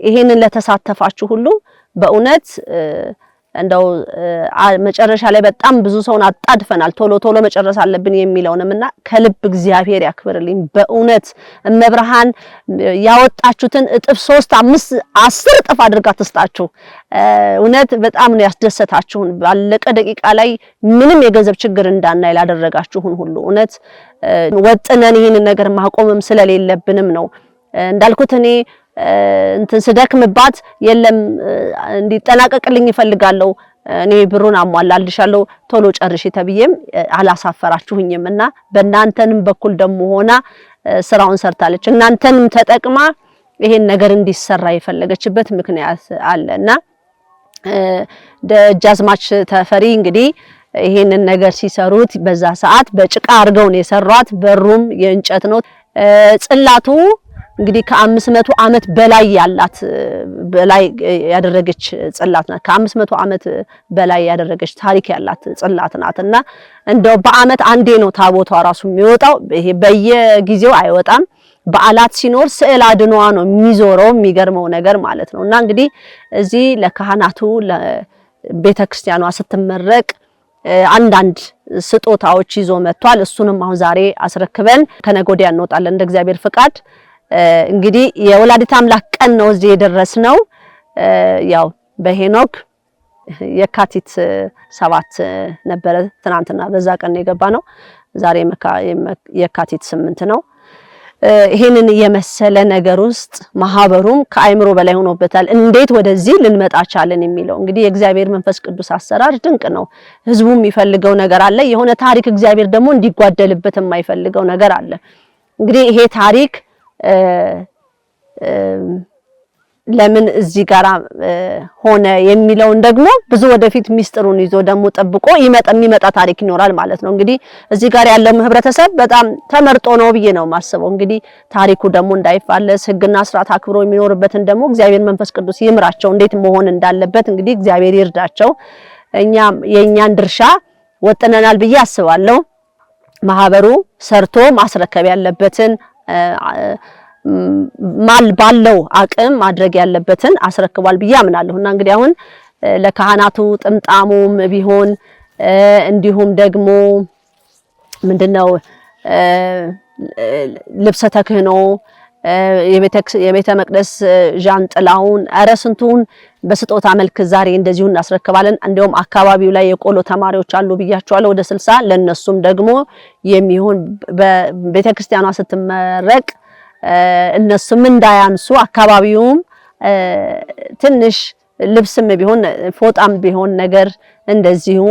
ይሄንን ለተሳተፋችሁ ሁሉ በእውነት እንደው መጨረሻ ላይ በጣም ብዙ ሰውን አጣድፈናል። ቶሎ መጨረስ አለብን የሚለውንምና ከልብ እግዚአብሔር ያክብርልኝ። በእውነት መብርሃን ያወጣችሁትን እጥፍ 3 5 10 እጥፍ አድርጋ ትስጣችሁ። እውነት በጣም ነው ያስደሰታችሁን። ባለቀ ደቂቃ ላይ ምንም የገንዘብ ችግር እንዳናይ ላደረጋችሁን ሁሉ እውነት ወጥነን ይሄን ነገር ማቆምም ስለሌለብንም ነው እንዳልኩት እኔ እንትን ስደክምባት የለም እንዲጠናቀቅልኝ ይፈልጋለሁ እኔ ብሩን አሟላልሻለሁ ቶሎ ጨርሺ ተብዬም አላሳፈራችሁኝምና በእናንተንም በኩል ደሞ ሆና ስራውን ሰርታለች። እናንተንም ተጠቅማ ይሄን ነገር እንዲሰራ የፈለገችበት ምክንያት አለና ደጃዝማች ተፈሪ እንግዲህ ይሄንን ነገር ሲሰሩት በዛ ሰዓት በጭቃ አርገው ነው የሰሯት። በሩም የእንጨት ነው። ጽላቱ እንግዲህ ከ500 ዓመት በላይ ያላት በላይ ያደረገች ጽላት ናት። ከ500 ዓመት በላይ ያደረገች ታሪክ ያላት ጽላት ናትና እንደው በአመት አንዴ ነው ታቦቷ ራሱ የሚወጣው። ይሄ በየጊዜው አይወጣም። በዓላት ሲኖር ስዕል አድኗ ነው የሚዞረው። የሚገርመው ነገር ማለት ነውና እንግዲህ እዚህ ለካህናቱ ለቤተክርስቲያኗ ስትመረቅ አንዳንድ ስጦታዎች ይዞ መጥቷል። እሱንም አሁን ዛሬ አስረክበን ከነገ ወዲያ እንወጣለን እንደ እግዚአብሔር ፍቃድ። እንግዲህ የወላዲተ አምላክ ቀን ነው እዚህ የደረስነው። ያው በሄኖክ የካቲት 7 ነበረ ትናንትና በዛ ቀን የገባ ነው። ዛሬ የካቲት 8 ነው። ይሄንን የመሰለ ነገር ውስጥ ማህበሩም ከአይምሮ በላይ ሆኖበታል። እንዴት ወደዚህ ልንመጣ ቻለን የሚለው እንግዲህ የእግዚአብሔር መንፈስ ቅዱስ አሰራር ድንቅ ነው። ህዝቡ የሚፈልገው ነገር አለ። የሆነ ታሪክ እግዚአብሔር ደግሞ እንዲጓደልበት የማይፈልገው ነገር አለ። እንግዲህ ይሄ ታሪክ ለምን እዚህ ጋራ ሆነ የሚለውን ደግሞ ብዙ ወደፊት ሚስጥሩን ይዞ ደግሞ ጠብቆ የሚመጣ ታሪክ ይኖራል ማለት ነው። እንግዲህ እዚህ ጋር ያለው ህብረተሰብ በጣም ተመርጦ ነው ብዬ ነው ማስበው። እንግዲህ ታሪኩ ደግሞ እንዳይፋለስ ህግና ስርዓት አክብሮ የሚኖርበትን ደግሞ እግዚአብሔር መንፈስ ቅዱስ ይምራቸው፣ እንዴት መሆን እንዳለበት እንግዲህ እግዚአብሔር ይርዳቸው። እኛም የኛን ድርሻ ወጥነናል ብዬ አስባለሁ። ማህበሩ ሰርቶ ማስረከብ ያለበትን ባለው አቅም ማድረግ ያለበትን አስረክቧል ብዬ አምናለሁና እንግዲህ አሁን ለካህናቱ ጥምጣሙም ቢሆን እንዲሁም ደግሞ ምንድነው ልብሰ ተክህኖ የቤተ መቅደስ ዣንጥላውን ኧረ ስንቱን በስጦታ መልክ ዛሬ እንደዚሁ እናስረክባለን። እንደውም አካባቢው ላይ የቆሎ ተማሪዎች አሉ ብያቸዋለሁ ወደ 60 ለነሱም ደግሞ የሚሆን በቤተክርስቲያኗ ስትመረቅ እነሱም እንዳያንሱ አካባቢውም ትንሽ ልብስም ቢሆን ፎጣም ቢሆን ነገር እንደዚሁ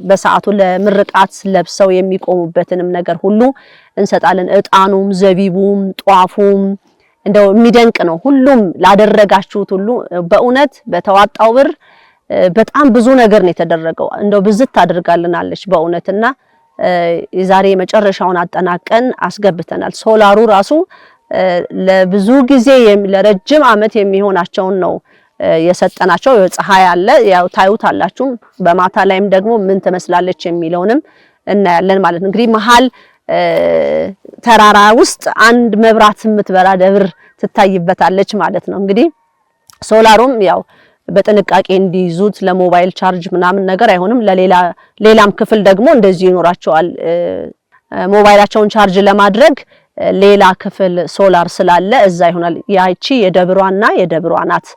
በሰዓቱ ለምርቃት ለብሰው የሚቆሙበትንም ነገር ሁሉ እንሰጣለን። እጣኑም ዘቢቡም ጧፉም እንደው የሚደንቅ ነው። ሁሉም ላደረጋችሁት ሁሉ በእውነት በተዋጣው ብር በጣም ብዙ ነገር ነው የተደረገው። እንደው ብዝት አድርጋልናለች በእውነትና የዛሬ መጨረሻውን አጠናቀን አስገብተናል። ሶላሩ ራሱ ለብዙ ጊዜ ለረጅም ዓመት የሚሆናቸውን ነው የሰጠናቸው። ፀሐይ አለ ያው ታዩታላችሁ። በማታ ላይም ደግሞ ምን ትመስላለች የሚለውንም እናያለን ማለት ነው። እንግዲህ መሃል ተራራ ውስጥ አንድ መብራት የምትበራ ደብር ትታይበታለች ማለት ነው። እንግዲህ ሶላሩም ያው በጥንቃቄ እንዲይዙት ለሞባይል ቻርጅ ምናምን ነገር አይሆንም። ሌላም ክፍል ደግሞ እንደዚህ ይኖራቸዋል። ሞባይላቸውን ቻርጅ ለማድረግ ሌላ ክፍል ሶላር ስላለ እዛ ይሆናል። ያቺ የደብሯና የደብሯ ናት።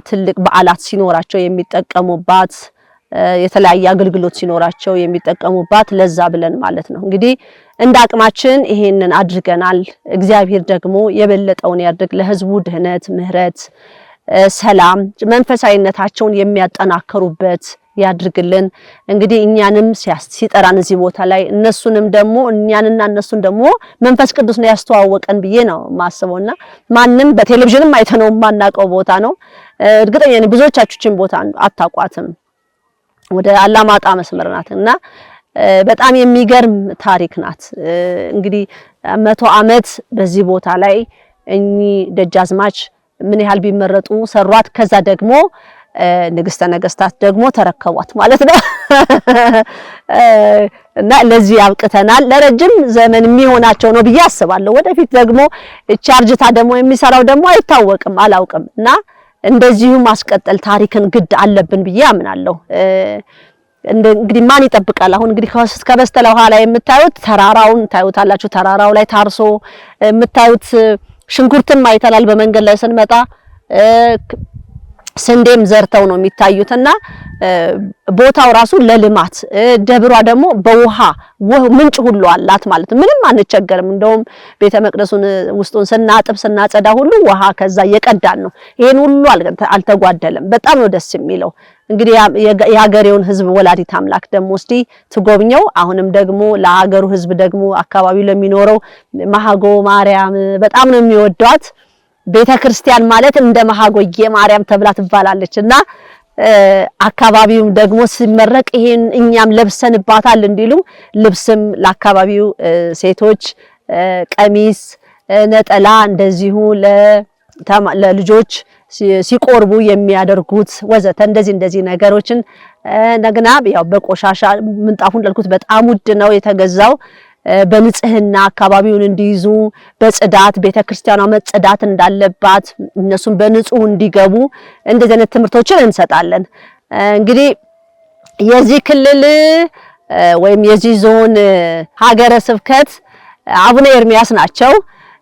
ትልቅ በዓላት ሲኖራቸው የሚጠቀሙባት የተለያየ አገልግሎት ሲኖራቸው የሚጠቀሙባት ለዛ ብለን ማለት ነው። እንግዲህ እንደ አቅማችን ይሄንን አድርገናል። እግዚአብሔር ደግሞ የበለጠውን ያድርግ። ለህዝቡ ድህነት፣ ምህረት፣ ሰላም መንፈሳዊነታቸውን የሚያጠናክሩበት ያድርግልን። እንግዲህ እኛንም ሲጠራን እዚህ ቦታ ላይ እነሱንም ደግሞ እኛንና እነሱን ደግሞ መንፈስ ቅዱስ ነው ያስተዋወቀን ብዬ ነው ማስበውና ማንም በቴሌቪዥንም አይተነው ማናቀው ቦታ ነው። እርግጠኛ ነኝ ብዙዎቻችሁችን ቦታ አታቋትም። ወደ አላማጣ መስመር ናትና በጣም የሚገርም ታሪክ ናት። እንግዲህ 100 ዓመት በዚህ ቦታ ላይ እኚህ ደጃዝማች ምን ያህል ቢመረጡ ሰሯት። ከዛ ደግሞ ንግስተ ነገስታት ደግሞ ተረከቧት ማለት ነው። እና ለዚህ ያብቅተናል። ለረጅም ዘመን የሚሆናቸው ነው ብዬ አስባለሁ። ወደፊት ደግሞ ቻርጅታ ደግሞ የሚሰራው ደግሞ አይታወቅም፣ አላውቅም። እና እንደዚሁ ማስቀጠል ታሪክን ግድ አለብን ብዬ አምናለሁ። እንግዲህ ማን ይጠብቃል? አሁን እንግዲህ ከበስተኋላ ኋላ የምታዩት ተራራውን ታዩታላችሁ። ተራራው ላይ ታርሶ የምታዩት ሽንኩርትም አይተናል በመንገድ ላይ ስንመጣ። ስንዴም ዘርተው ነው የሚታዩትና ቦታው ራሱ ለልማት ደብሯ ደግሞ በውሃ ምንጭ ሁሉ አላት ማለት ነው። ምንም አንቸገርም። እንደውም ቤተ መቅደሱን ውስጡን ስናጸዳ ሁሉ ውሃ ከዛ እየቀዳን ነው። ይሄን ሁሉ አልተጓደለም። በጣም ነው ደስ የሚለው። እንግዲህ የሀገሬውን ሕዝብ ወላዲት አምላክ ደግሞ እስቲ ትጎብኘው። አሁንም ደግሞ ለሀገሩ ሕዝብ ደግሞ አካባቢው ለሚኖረው ማሃጎ ማርያም በጣም ነው የሚወዷት። ቤተ ክርስቲያን ማለት እንደ ማሃጎዬ ማርያም ተብላ ትባላለችና አካባቢውም ደግሞ ሲመረቅ ይሄን እኛም ለብሰንባታል እንዲሉ ልብስም ለአካባቢው ሴቶች ቀሚስ፣ ነጠላ እንደዚሁ ለልጆች ሲቆርቡ የሚያደርጉት ወዘተ እንደዚህ ነገሮችን እንደገና ያው በቆሻሻ ምንጣፉን እንዳልኩት በጣም ውድ ነው የተገዛው። በንጽህና አካባቢውን እንዲይዙ በጽዳት ቤተክርስቲያኗ መጽዳት እንዳለባት እነሱም በንጹህ እንዲገቡ እንደዚህ አይነት ትምህርቶችን እንሰጣለን። እንግዲህ የዚህ ክልል ወይም የዚህ ዞን ሀገረ ስብከት አቡነ ኤርሚያስ ናቸው።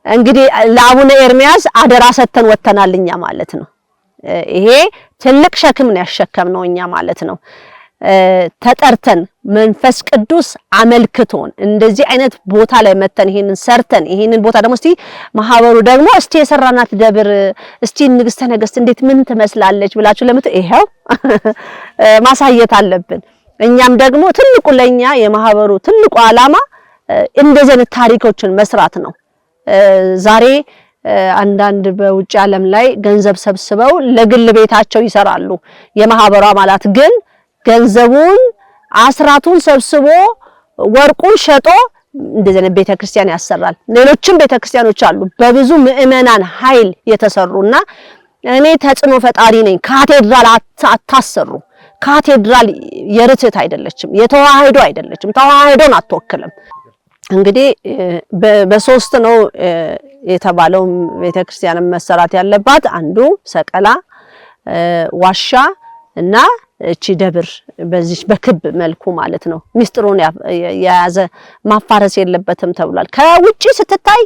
እንግዲህ ለአቡነ ኤርሚያስ አደራ ሰተን ወተናልኛ ማለት ነው። ይሄ ትልቅ ሸክም ነው ያሸከምነው እኛ ማለት ነው። ተጠርተን መንፈስ ቅዱስ አመልክቶን እንደዚህ አይነት ቦታ ላይ መተን ይሄንን ሰርተን ይሄንን ቦታ ደግሞ እስቲ ማህበሩ ደግሞ እስቲ የሰራናት ደብር እስቲ ንግስተ ነገስት እንዴት ምን ትመስላለች ብላችሁ ይሄው ማሳየት አለብን። እኛም ደግሞ ትልቁ ለኛ የማህበሩ ትልቁ ዓላማ እንደዚህ አይነት ታሪኮችን መስራት ነው። ዛሬ አንዳንድ በውጭ ዓለም ላይ ገንዘብ ሰብስበው ለግል ቤታቸው ይሰራሉ። የማህበሩ አባላት ግን ገንዘቡን አስራቱን ሰብስቦ ወርቁን ሸጦ እንደዚህ አይነት ቤተክርስቲያን ያሰራል። ሌሎችም ቤተክርስቲያኖች አሉ በብዙ ምእመናን ኃይል የተሰሩና እኔ ተጽዕኖ ፈጣሪ ነኝ ካቴድራል አታሰሩ። ካቴድራል የርትዕት አይደለችም፣ የተዋህዶ አይደለችም፣ ተዋህዶን አትወክልም። እንግዲህ በሶስት ነው የተባለው ቤተክርስቲያን መሰራት ያለባት። አንዱ ሰቀላ፣ ዋሻ እና እቺ ደብር በዚህ በክብ መልኩ ማለት ነው። ሚስጥሩን የያዘ ማፋረስ የለበትም ተብሏል። ከውጪ ስትታይ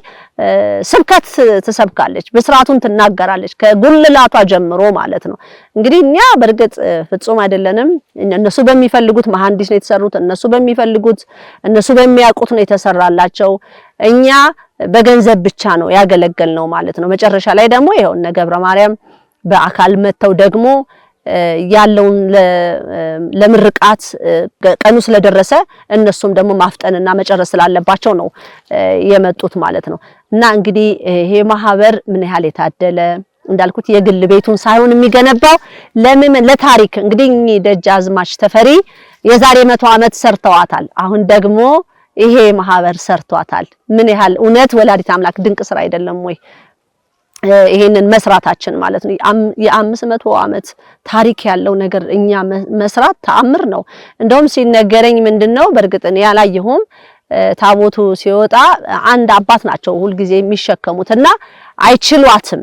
ስብከት ትሰብካለች፣ በስርዓቱን ትናገራለች ከጉልላቷ ጀምሮ ማለት ነው። እንግዲህ እኛ በርግጥ ፍጹም አይደለንም። እነሱ በሚፈልጉት መሐንዲስ ነው የተሰሩት፣ እነሱ በሚፈልጉት እነሱ በሚያውቁት ነው የተሰራላቸው። እኛ በገንዘብ ብቻ ነው ያገለገልነው ማለት ነው። መጨረሻ ላይ ደግሞ ይሄው እነ ገብረ ማርያም በአካል መተው ደግሞ ያለውን ለምርቃት ቀኑ ስለደረሰ እነሱም ደግሞ ማፍጠንና መጨረስ ስላለባቸው ነው የመጡት ማለት ነው። እና እንግዲህ ይሄ ማህበር ምን ያህል የታደለ እንዳልኩት የግል ቤቱን ሳይሆን የሚገነባው ለታሪክ እንግዲህ ደጃዝማች ተፈሪ የዛሬ 100 ዓመት ሰርተዋታል። አሁን ደግሞ ይሄ ማህበር ሰርቷታል። ምን ያህል እውነት ወላዲት አምላክ ድንቅ ስራ አይደለም ወይ? ይሄንን መስራታችን ማለት ነው። የ500 ዓመት ታሪክ ያለው ነገር እኛ መስራት ተአምር ነው። እንደውም ሲነገረኝ ምንድነው በርግጥ እኔ ያላየሁም ታቦቱ ሲወጣ አንድ አባት ናቸው ሁሉ ጊዜ የሚሸከሙትና አይችሏትም፣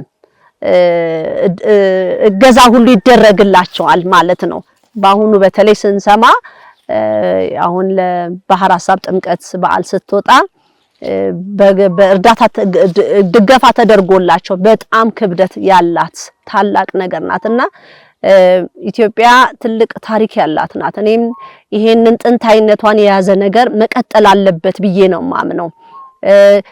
እገዛ ሁሉ ይደረግላቸዋል ማለት ነው። በአሁኑ በተለይ ስንሰማ አሁን ለባህር ሐሳብ ጥምቀት በዓል ስትወጣ በእርዳታ ድጋፋ ተደርጎላቸው በጣም ክብደት ያላት ታላቅ ነገር ናትና ኢትዮጵያ ትልቅ ታሪክ ያላት ናት። እኔም ይሄንን ጥንታዊነቷን የያዘ ነገር መቀጠል አለበት ብዬ ነው ማምነው።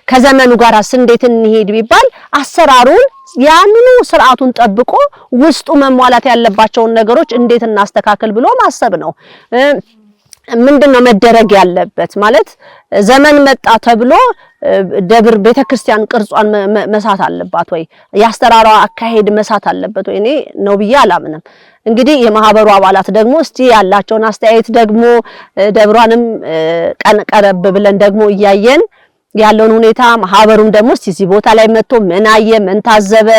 ከዘመኑ ጋር እንዴት እንሄድ ቢባል አሰራሩን ያንኑ ስርዓቱን ጠብቆ ውስጡ መሟላት ያለባቸውን ነገሮች እንዴት እናስተካክል ብሎ ማሰብ ነው። ምንድነው መደረግ ያለበት ማለት ዘመን መጣ ተብሎ ደብር ቤተክርስቲያን ቅርጿን መሳት አለባት ወይ? ያስተራራ አካሄድ መሳት አለበት ወይ? እኔ ነው ብዬ አላምንም። እንግዲህ የማህበሩ አባላት ደግሞ እስቲ ያላቸውን አስተያየት ደግሞ ደብሯንም ቀረብ ብለን ደግሞ እያየን ያለውን ሁኔታ ማህበሩም ደግሞ እስቲ እዚህ ቦታ ላይ መጥቶ ምን አየ ምን ታዘበ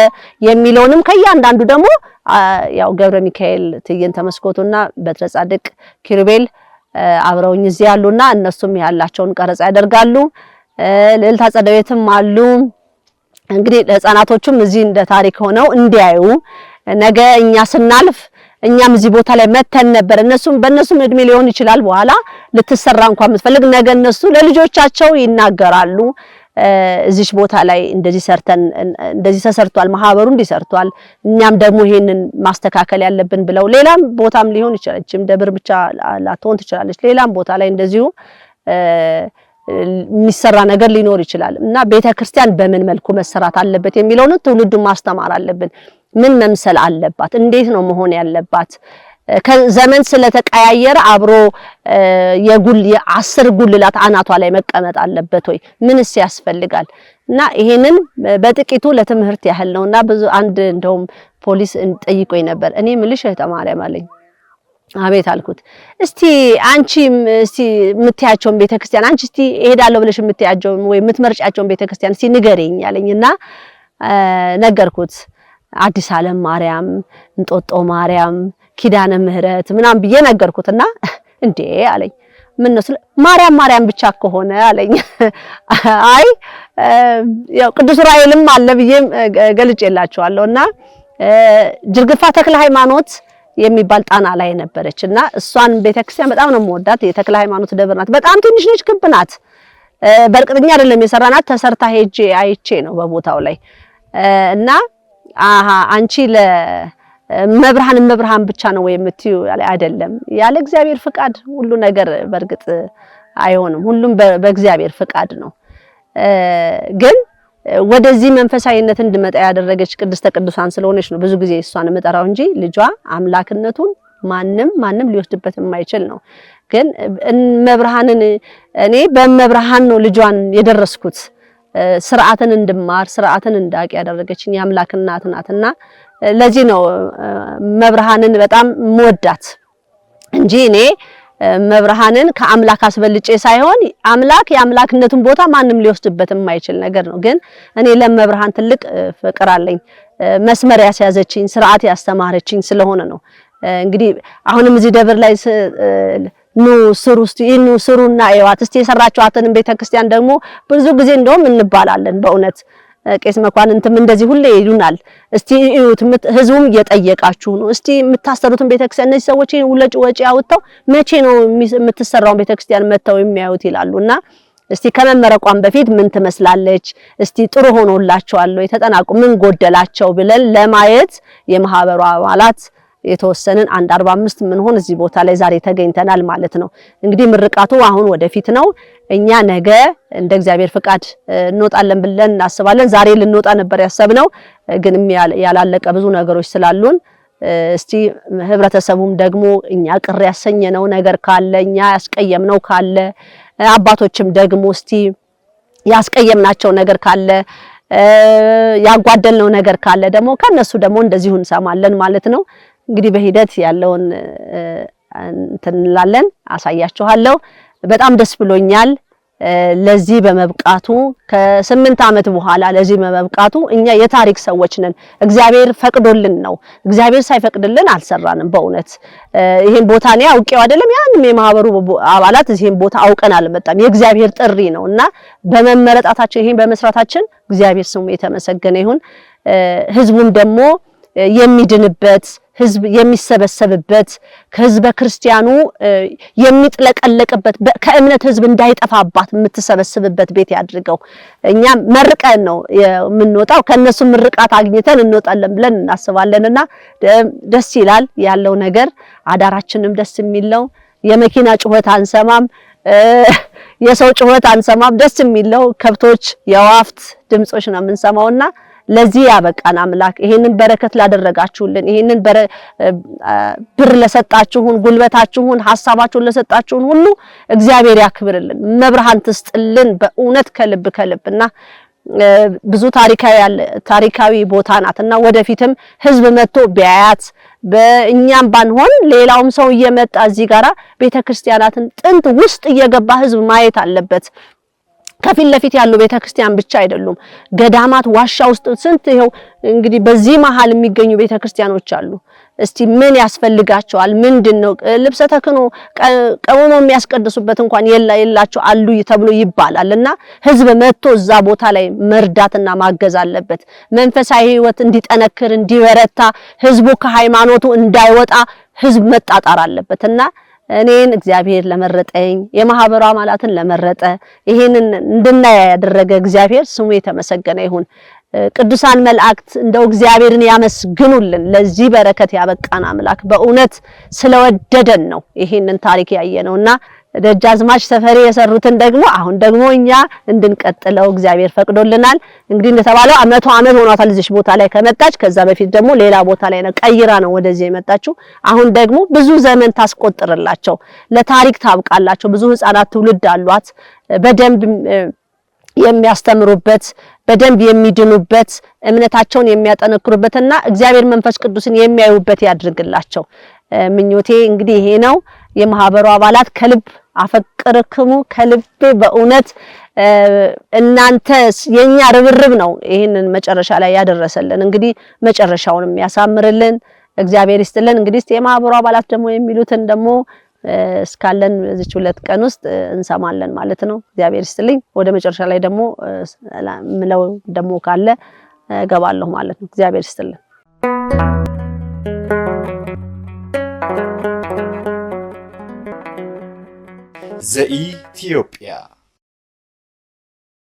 የሚለውንም ከያንዳንዱ ደግሞ ያው ገብረ ሚካኤል ትዕይንተ መስኮቱና በትረ ጻድቅ ኪሩቤል አብረውኝ እዚህ ያሉና እነሱም ያላቸውን ቀረጻ ያደርጋሉ። ልዕልት አጸደ ቤትም አሉ። እንግዲህ ለህፃናቶቹም እዚህ እንደ ታሪክ ሆነው እንዲያዩ ነገ እኛ ስናልፍ እኛም እዚህ ቦታ ላይ መተን ነበር። በእነሱም እድሜ ሊሆን ይችላል በኋላ ልትሰራ እንኳን የምትፈልግ ነገ እነሱ ለልጆቻቸው ይናገራሉ። እዚች ቦታ ላይ እንደዚህ ሰርተን እንደዚህ ተሰርቷል፣ ማህበሩ እንዲሰርቷል፣ እኛም ደግሞ ይሄንን ማስተካከል ያለብን ብለው ሌላም ቦታም ሊሆን ይችላል። እቺም ደብር ብቻ ላትሆን ትችላለች። ሌላም ቦታ ላይ እንደዚሁ የሚሰራ ነገር ሊኖር ይችላል እና ቤተክርስቲያን በምን መልኩ መሰራት አለበት የሚለውን ትውልዱን ማስተማር አለብን። ምን መምሰል አለባት? እንዴት ነው መሆን ያለባት? ከዘመን ስለተቀያየረ አብሮ የ10 ጉልላት አናቷ ላይ መቀመጥ አለበት ወይ? ምንስ ያስፈልጋል? እና ይሄንን በጥቂቱ ለትምህርት ያህል ነውና ብዙ አንድ እንደውም ፖሊስ ጠይቆኝ ነበር። እኔ ምልሽ እህተ ማርያም አለኝ። አቤት አልኩት። እስቲ አንቺ እስቲ የምትያቸውን ቤተክርስቲያን አንቺ እስቲ እሄዳለሁ ብለሽ የምትያቸውን ወይ የምትመርጫቸውን ቤተክርስቲያን እስቲ ንገሪኝ አለኝና ነገርኩት። አዲስ ዓለም ማርያም፣ እንጦጦ ማርያም፣ ኪዳነ ምህረት ምናምን ብዬ ነገርኩትና እንዴ አለኝ። ምን ነው ማርያም ብቻ ከሆነ አለኝ። አይ ያው ቅዱስ ራኤልም አለ ብዬ ገልጬላችኋለሁና ጅርግፋ ተክለ ሃይማኖት የሚባል ጣና ላይ ነበረችና እሷን ቤተክርስቲያን በጣም ነው የምወዳት። የተክለ ሃይማኖት ደብር ናት። በጣም ትንሽ ነች፣ ክብ ናት። በርቅጥኛ አይደለም የሰራናት፣ ተሰርታ ሄጄ አይቼ ነው በቦታው ላይ እና አንቺ መብርሃን ብቻ ነው ወይ የምትዩ አይደለም። ያለ እግዚአብሔር ፍቃድ ሁሉ ነገር በርግጥ አይሆንም። ሁሉም በእግዚአብሔር ፍቃድ ነው። ግን ወደዚህ መንፈሳዊነት እንድመጣ ያደረገች ቅድስተ ቅዱሳን ስለሆነች ነው ብዙ ጊዜ እሷን የምጠራው እንጂ ልጇ አምላክነቱን ማንም ሊወስድበት የማይችል ነው። ግን መብርሃንን እኔ በመብርሃን ነው ልጇን የደረስኩት። ስርዓትን እንድማር ስርዓትን እንዳቅ ያደረገችኝ የአምላክ እናት ናትና ለዚህ ነው መብርሃንን በጣም መወዳት እንጂ እኔ መብርሃንን ከአምላክ አስበልጬ ሳይሆን አምላክ የአምላክነቱን ቦታ ማንም ሊወስድበት የማይችል ነገር ነው። ግን እኔ ለመብርሃን ትልቅ ፍቅር አለኝ። መስመር ያስያዘችኝ ስርዓት ያስተማረችኝ ስለሆነ ነው። እንግዲህ አሁንም እዚህ ደብር ላይ ኑ ስሩ እስቲ ኑ ስሩና አይዋት እስቲ የሰራችኋትን ቤተክርስቲያን ደግሞ ብዙ ጊዜ እንደውም እንባላለን። በእውነት ቄስ መኳንንትም እንደዚህ ሁሌ ይሉናል። እስቲ እዩት፣ ህዝቡም እየጠየቃችሁ ነው። እስቲ የምታሰሩትን ቤተክርስቲያን እነዚህ ሰዎች ወጪ አውጥተው መቼ ነው የምትሰራውን ቤተክርስቲያን መተው የሚያዩት ይላሉና እስቲ ከመመረቋን በፊት ምን ትመስላለች፣ እስቲ ጥሩ ሆኖላቸዋል ወይ ተጠናቁ ምን ጎደላቸው ብለን ለማየት የማህበሩ አባላት የተወሰነን 145 ምን ሆነ እዚህ ቦታ ላይ ዛሬ ተገኝተናል ማለት ነው። እንግዲህ ምርቃቱ አሁን ወደፊት ነው። እኛ ነገ እንደ እግዚአብሔር ፍቃድ እንወጣለን ብለን እናስባለን። ዛሬ ልንወጣ ነበር ያሰብነው፣ ግን ያላለቀ ብዙ ነገሮች ስላሉን እስቲ ህብረተሰቡም ደግሞ እኛ ቅር ያሰኘነው ነገር ካለ እኛ ያስቀየምነው ካለ አባቶችም ደግሞ እስቲ ያስቀየምናቸው ነገር ካለ ያጓደልነው ነገር ካለ ደግሞ ከነሱ ደግሞ እንደዚሁ እንሰማለን ማለት ነው። እንግዲህ በሂደት ያለውን እንላለን አሳያችኋለሁ። በጣም ደስ ብሎኛል ለዚህ በመብቃቱ ከ8 ዓመት በኋላ ለዚህ በመብቃቱ እኛ የታሪክ ሰዎች ነን። እግዚአብሔር ፈቅዶልን ነው። እግዚአብሔር ሳይፈቅድልን አልሰራንም። በእውነት ይሄን ቦታ ነው አውቄው አይደለም ያንም የማህበሩ አባላት ይሄን ቦታ አውቀን አልመጣም። የእግዚአብሔር ጥሪ ነውና በመመረጣታችን ይሄን በመስራታችን እግዚአብሔር ስሙ የተመሰገነ ይሁን። ህዝቡም ደግሞ የሚድንበት ህዝብ የሚሰበሰብበት ከህዝበ ክርስቲያኑ የሚጥለቀለቅበት ከእምነት ህዝብ እንዳይጠፋባት የምትሰበስብበት ቤት ያድርገው። እኛ መርቀን ነው የምንወጣው፣ ከነሱ ምርቃት አግኝተን እንወጣለን ብለን እናስባለንና ደስ ይላል ያለው ነገር። አዳራችንም ደስ የሚለው የመኪና ጩኸት አንሰማም፣ የሰው ጩኸት አንሰማም። ደስ የሚለው ከብቶች የዋፍት ድምጾች ነው የምንሰማውና ለዚህ ያበቃን አምላክ ይሄንን በረከት ላደረጋችሁልን ይሄንን ብር ለሰጣችሁን ጉልበታችሁን ሐሳባችሁን ለሰጣችሁን ሁሉ እግዚአብሔር ያክብርልን፣ መብርሃን ትስጥልን በእውነት ከልብና ብዙ ታሪካዊ ቦታ ናትና ወደፊትም ህዝብ መጥቶ ቢያያት በእኛም ባንሆን ሌላውም ሰው እየመጣ እዚህ ጋራ ቤተክርስቲያናትን ጥንት ውስጥ እየገባ ህዝብ ማየት አለበት። ከፊት ለፊት ያሉ ቤተክርስቲያን ብቻ አይደሉም፣ ገዳማት ዋሻ ውስጥ ስንት ይሄው እንግዲህ በዚህ መሃል የሚገኙ ቤተክርስቲያኖች አሉ። እስቲ ምን ያስፈልጋቸዋል? ምንድነው ልብሰ ተክህኖ ቀውሞ የሚያስቀድሱበት እንኳን የላቸው አሉ ተብሎ ይባላልና ህዝብ መጥቶ እዛ ቦታ ላይ መርዳትና ማገዝ አለበት። መንፈሳዊ ህይወት እንዲጠነክር እንዲበረታ ህዝቡ ከሃይማኖቱ እንዳይወጣ ህዝብ መጣጣር አለበትና እኔን እግዚአብሔር ለመረጠኝ የማህበሩ አባላትን ለመረጠ ይሄንን እንድናያ ያደረገ እግዚአብሔር ስሙ የተመሰገነ ይሁን። ቅዱሳን መላእክት እንደው እግዚአብሔርን ያመስግኑልን። ለዚህ በረከት ያበቃን አምላክ በእውነት ስለወደደን ነው ይሄንን ታሪክ ያየነውና ደጃዝማች ተፈሪ የሰሩትን ደግሞ አሁን ደግሞ እኛ እንድንቀጥለው እግዚአብሔር ፈቅዶልናል። እንግዲህ እንደተባለው 100 ዓመት ሆኗታል እዚህ ቦታ ላይ ከመጣች። ከዛ በፊት ደግሞ ሌላ ቦታ ላይ ነው ቀይራ ነው ወደዚህ የመጣችው። አሁን ደግሞ ብዙ ዘመን ታስቆጥርላቸው ለታሪክ ታብቃላቸው። ብዙ ህፃናት ትውልድ አሏት በደንብ የሚያስተምሩበት በደንብ የሚድኑበት እምነታቸውን የሚያጠነክሩበትና እግዚአብሔር መንፈስ ቅዱስን የሚያዩበት ያድርግላቸው። ምኞቴ እንግዲህ ይሄ ነው። የማህበሩ አባላት ከልብ አፈቅርክሙ ከልብ በእውነት እናንተ የኛ ርብርብ ነው ይሄንን መጨረሻ ላይ ያደረሰልን። እንግዲህ መጨረሻውንም ያሳምርልን እግዚአብሔር ይስጥልን። እንግዲህ የማህበሩ አባላት ደግሞ የሚሉትን ደግሞ እስካለን በዚህ 2 ቀን ውስጥ እንሰማለን ማለት ነው። እግዚአብሔር ይስጥልኝ። ወደ መጨረሻ ላይ ደግሞ ምለው ደግሞ ካለ ገባለሁ ማለት ነው። እግዚአብሔር ይስጥልን። ዘኢትዮጵያ